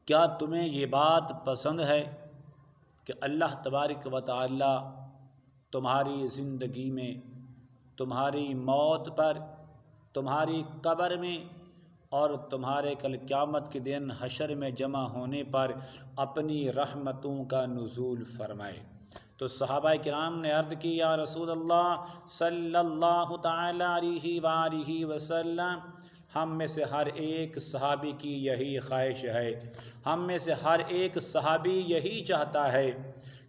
کیا تمہیں یہ بات پسند ہے کہ اللہ تبارک و تعالی تمہاری زندگی میں، تمہاری موت پر، تمہاری قبر میں اور تمہارے کل قیامت کے دن حشر میں جمع ہونے پر اپنی رحمتوں کا نزول فرمائے؟ تو صحابہ کرام نے عرض کی، یا رسول اللہ صلی اللہ تعالی علیہ وآلہ وسلم، ہم میں سے ہر ایک صحابی کی یہی خواہش ہے، ہم میں سے ہر ایک صحابی یہی چاہتا ہے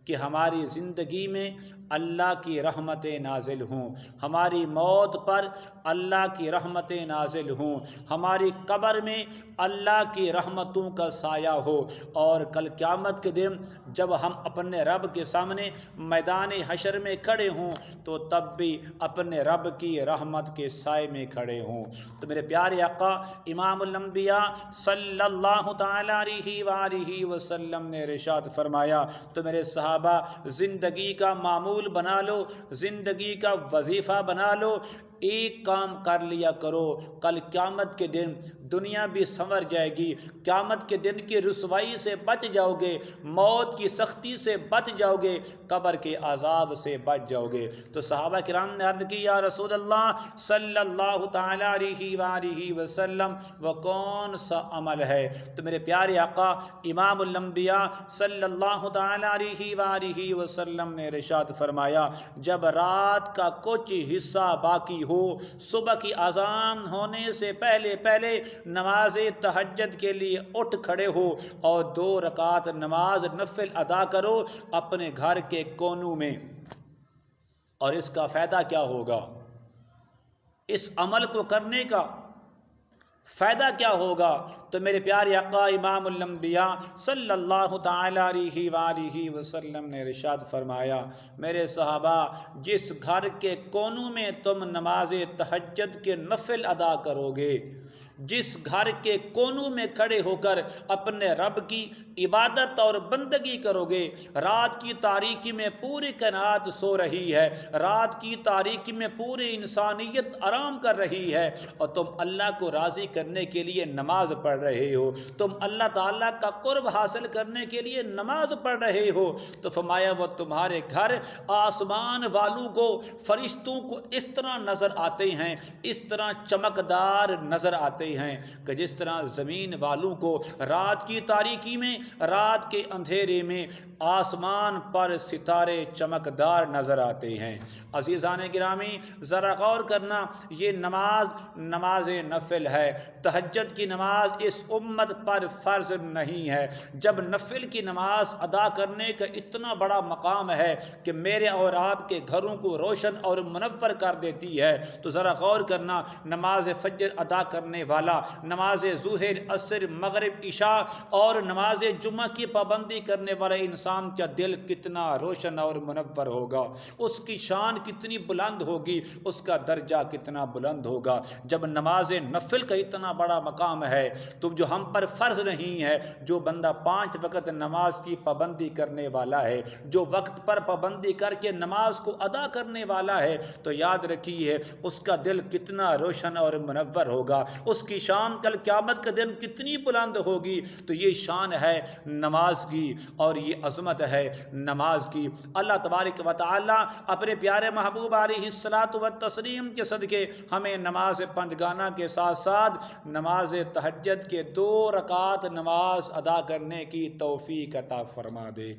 کہ ہماری زندگی میں اللہ کی رحمتیں نازل ہوں، ہماری موت پر اللہ کی رحمتیں نازل ہوں، ہماری قبر میں اللہ کی رحمتوں کا سایہ ہو، اور کل قیامت کے دن جب ہم اپنے رب کے سامنے میدان حشر میں کھڑے ہوں تو تب بھی اپنے رب کی رحمت کے سائے میں کھڑے ہوں۔ تو میرے پیارے آقا امام الانبیاء صلی اللہ تعالی علیہ وآلہ وسلم نے ارشاد فرمایا، تو میرے صحابہ زندگی کا معمول بنا لو، زندگی کا وظیفہ بنا لو، ایک کام کر لیا کرو، کل قیامت کے دن دنیا بھی سنور جائے گی، قیامت کے دن کی رسوائی سے بچ جاؤ گے، موت کی سختی سے بچ جاؤ گے، قبر کے عذاب سے بچ جاؤ گے۔ تو صحابہ کرام نے عرض کی، یا رسول اللہ صلی اللہ تعالی علیہ وآلہ وسلم، وہ کون سا عمل ہے؟ تو میرے پیارے آقا امام الانبیاء صلی اللہ تعالی علیہ وآلہ وسلم نے ارشاد فرمایا، جب رات کا کچھ حصہ باقی ہو، صبح کی اذان ہونے سے پہلے پہلے نماز تہجد کے لیے اٹھ کھڑے ہو اور 2 رکعت نماز نفل ادا کرو اپنے گھر کے کونوں میں۔ اور اس کا فائدہ کیا ہوگا؟ اس عمل کو کرنے کا فائدہ کیا ہوگا؟ تو میرے پیارے آقا امام الانبیاء صلی اللہ تعالی علیہ وآلہ وسلم نے ارشاد فرمایا، میرے صحابہ، جس گھر کے کونوں میں تم نماز تہجد کے نفل ادا کرو گے، جس گھر کے کونوں میں کھڑے ہو کر اپنے رب کی عبادت اور بندگی کرو گے، رات کی تاریکی میں پوری کائنات سو رہی ہے، رات کی تاریکی میں پوری انسانیت آرام کر رہی ہے، اور تم اللہ کو راضی کرنے کے لیے نماز پڑھ رہے ہو، تم اللہ تعالیٰ کا قرب حاصل کرنے کے لیے نماز پڑھ رہے ہو، تو فرمایا وہ تمہارے گھر آسمان والوں کو، فرشتوں کو اس طرح نظر آتے ہیں، اس طرح چمکدار نظر آتے ہیں کہ جس طرح زمین والوں کو رات کی تاریکی میں، رات کے اندھیرے میں آسمان پر ستارے چمکدار نظر آتے ہیں۔ عزیزان گرامی، ذرا غور کرنا، یہ نماز نفل ہے، تہجد کی نماز اس امت پر فرض نہیں ہے۔ جب نفل کی نماز ادا کرنے کا اتنا بڑا مقام ہے کہ میرے اور آپ کے گھروں کو روشن اور منور کر دیتی ہے، تو ذرا غور کرنا، نماز فجر ادا کرنے والا، نماز ظہر، عصر، مغرب، عشاء اور نماز جمعہ کی پابندی کرنے والا انسان کا دل کتنا روشن اور منور ہوگا، اس کی شان کتنی بلند ہوگی، اس کا درجہ کتنا بلند ہوگا۔ جب نماز نفل کا اتنا بڑا مقام ہے تو جو ہم پر فرض نہیں ہے، جو بندہ 5 وقت نماز کی پابندی کرنے والا ہے، جو وقت پر پابندی کر کے نماز کو ادا کرنے والا ہے، تو یاد رکھیے اس کا دل کتنا روشن اور منور ہوگا، اس کی شان کل قیامت کے دن کتنی بلند ہوگی۔ تو یہ شان ہے نماز کی اور یہ عظمت ہے نماز کی۔ اللہ تبارک و تعالی اپنے پیارے محبوب علیہ الصلاۃ والتسلیم کے صدقے ہمیں نماز پنجگانہ کے ساتھ ساتھ نماز تہجد کے 2 رکعت نماز ادا کرنے کی توفیق عطا فرما دے۔